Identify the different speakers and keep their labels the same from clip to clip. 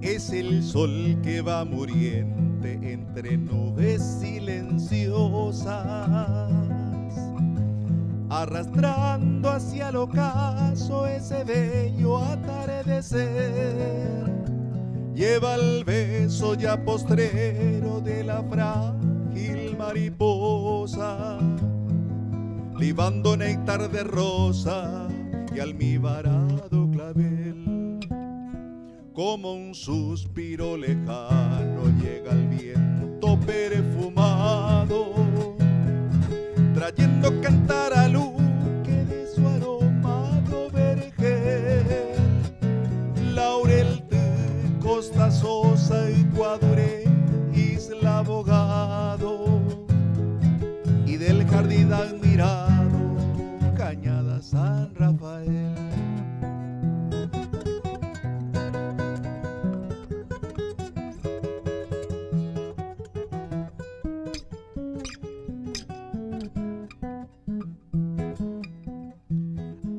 Speaker 1: Es el sol que va muriente entre nubes silenciosas, arrastrando hacia el ocaso ese bello atardecer. Lleva el beso ya postrero de la frágil mariposa, libando néctar de rosa y almibarado clavel. Como un suspiro lejano llega el viento perfumado, trayendo cantar a Luque de su aromado vergel. Laurel de Costa Sosa y Guadure, Isla Abogado, y del jardín admirado, Cañada San Rafael.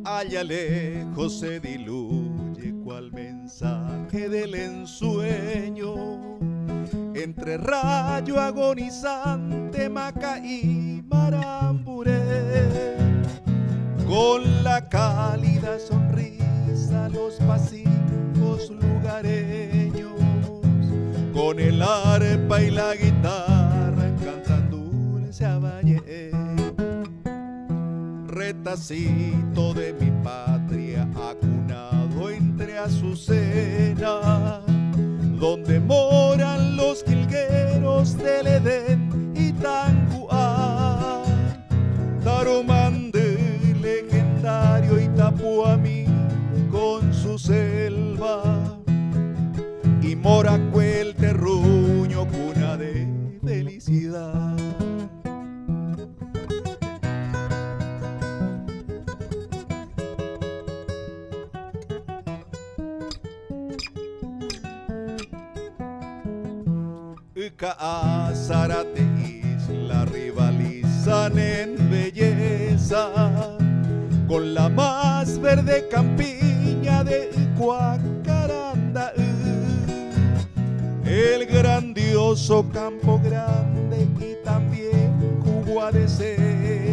Speaker 1: Allá lejos se diluye cual mensaje del ensueño, entre rayo agonizante, Maca y Maramburé. Con la cálida sonrisa los pacíficos lugareños, con el arpa y la guitarra cantan dulce a valle. Retacito de mi patria acunado entre azucenas, donde moran los jilgueros del Edén y Tanguá. Tarumandé legendario y Tapuamí con su selva, y Moracuel terruño cuna de felicidad. Ica, Zárate, Isla rivalizan en belleza con la más verde campiña de Cuacaranda, el grandioso Campo Grande y también Cuba de Ser.